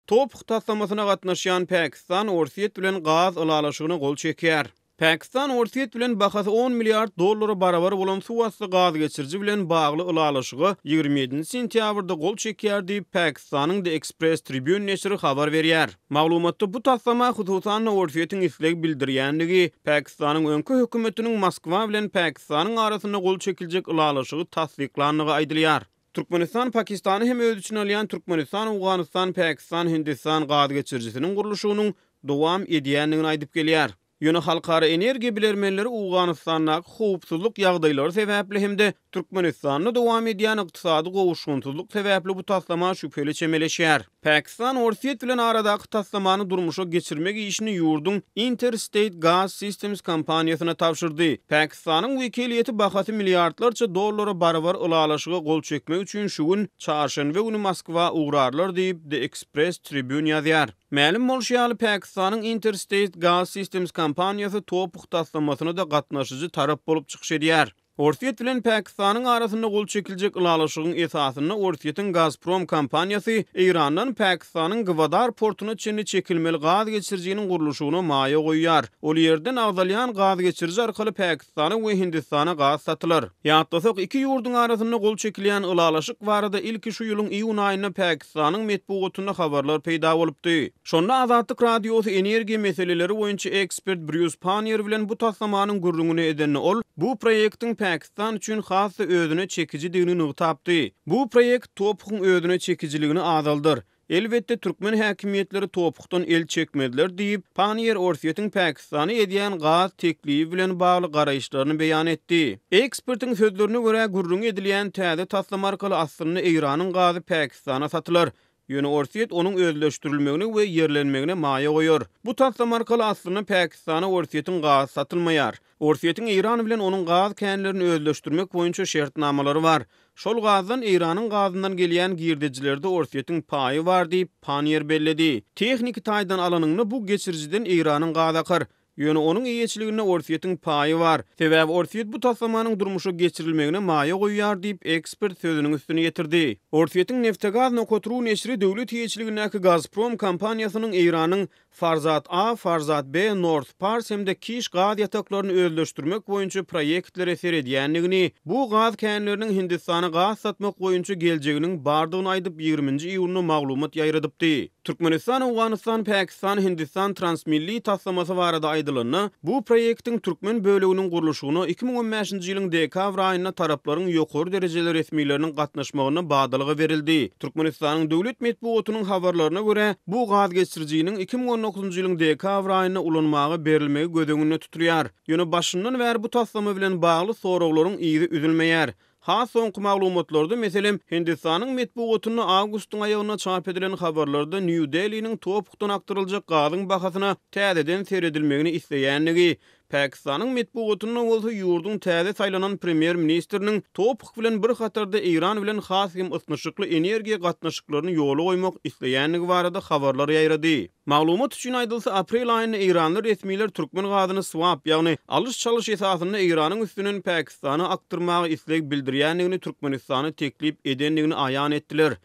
Topuk taslamasyna gatnaşýan Pakistan Orsiýet bilen gaz ulalaşygyny gol çekýär. Pakistan Orsiýet bilen bahasy 10 milliard dollara barabar bolan suwasly gaz geçirji bilen bagly ulalaşygy 27 sentýabrda gol çekýär diýip Pakistanyň The Express Tribune neşri habar berýär. Maglumatda bu taslama hususan Orsiýetiň isleg bildirýänligi, Pakistanyň öňkü hökümetiniň Moskwa bilen Pakistanyň arasynda gol çekiljek ulalaşygy tasdiklandygy aýdylýar. Türkmenistan Pakistany hem öz üçin alýan Türkmenistan, Awganistan, Pakistan, Hindistan gaz geçirjisiniň gurulşynyň dowam edýändigini aýdyp gelýär. Ýöne halkara energiýa bilermenleri Awganistanda howpsuzlyk ýagdaýlary sebäpli hemde Türkmenistanda dowam edýän ykdysady gowuşgunçyzlyk sebäpli bu taslama şüpheli çemeleşýär. Pakistan Orsiýet bilen aradaky taslamany durmuşa geçirmek işini ýurdun Interstate Gas Systems kompaniýasyna tapşyrdy. Pakistanyň wekiliýeti bahasy milliardlarça dollara barabar ulalaşyga gol çekmek üçin şu gün çarşanba güni Moskwa ugrarlar diýip The Express Tribune ýazýar. Ma'lum bolşýaly Pakistanyň Interstate Gas Systems kompaniýasy topuk taslamasyna da gatnaşyjy tarap bolup çykyş edýär. Orsiýet bilen Pakistanyň arasynda gol çekiljek ulalaşygyň esasyny Orsiýetiň Gazprom kompaniýasy Irandan Pakistanyň Gwadar portuna çenli çekilmeli gaz geçirjiginiň gurulşygyna maýa goýýar. Ol ýerden agdalýan gaz geçirji arkaly Pakistana we Hindistana gaz satylar. Ýagdasak iki ýurdun arasynda gol çekilýän ulalaşyk barada ilki şu ýylyň iýun aýynda Pakistanyň medpugatynda habarlar peýda bolupdy. Şonda Azatlyk radiosy energiýa meseleleri boýunça ekspert Bruce Pannier bilen bu taslamanyň gurrungyny edenni ol bu proýektiň Pakistan üçin hasy özüne çekijidigini tapdy. Bu proýekt topugyň özüne çekijiligini azaldyr. Elbetde Türkmen häkimiýetleri topukdan el çekmediler diýip Pannier Orsiýetiň Pakistany edýän gaz teklibi bilen bagly garaýşlaryny beýan etdi. Ekspertiň sözlerine görä gurrun edilýän täze taslama arkaly aslynda Iranyň gazy Pakistana satylar. Ýöne Orsiýet onuň özleşdirilmegine we ýerlenmegine maýa goýar. Bu taslama arkaly aslynda Pakistana Orsiýetiň gazy satylmaýar. Orsiýetiň Iran bilen onuň gaz känlerini özleşdirmek boýunça şertnamalary bar. Şol gazdan Iranyň gazyndan gelýän girdejilerde Orsiýetiň paýy bar diýip Pannier belledi. Tehnik taýdan alanyny bu geçirjiden Iranyň gazy akar. Ýöne onuň iýeçiligine Orsiýetiň paýy bar. Sebäbi Orsiýet bu taslamanyň durmuşa geçirilmegine maýa goýýar diýip ekspert sözüniň üstüne ýetirdi. Orsiýetiň Neftgaz Nokotru neşri döwlet iýeçiligindäki Gazprom kompaniýasynyň Iranyň Farzat A, Farzat B, North Pars hemde Kiş gaz ýataklaryny özleşdirmek boýunça proýektleri seredýänligini, bu gaz känleriniň Hindistana gaz satmak boýunça geljeginiň bardygyny aýdyp 20-nji iýulny maglumat ýaýradypdy. Türkmenistan, Awganistan, Pakistan, Hindistan transmilli taslamasy barada aýdylyny, bu proýektiň türkmen böleginiň gurulşygyny 2015-nji ýylyň dekabr aýynda taraplaryň ýokary derejeli resmiýleriniň gatnaşmagyna badalygy berildi. Türkmenistanyň döwlet medpugatynyň habarlaryna görä, bu gaz geçirjiginiň 2019-njy ýylyň dekabr aýyna ulanmagy berilmegi gödeginde tutulýar. Ýöne başyndan bäri bu taslama bilen bagly soraklaryň iýi üzülmeýär. Ha soňky maglumatlarda meselem Hindistanyň medpugatyny awgustyň aýagyna çap edilen habarlarda New Delhi'niň topukdan aktyryljak gazyň bahasyna täzeden seredilmegini isleýänligi, Pakistanyň medpugatyny bolsa ýurdun täze saýlanan premier ministriniň topuk bilen bir hatarda Iran bilen has hem ysnyşykly energiýa gatnaşyklaryny ýola goýmak isleýänligi barada habarlar ýaýrady. Maglumat üçin aýdylsa aprel aýynda Iranly resmiýler türkmen gazyny swap, ýagny alış-çalış esasynda Iranyň üstünden Pakistana aktyrmagy isleg bildirýänligini Türkmenistany teklip edenligini aýan etdiler.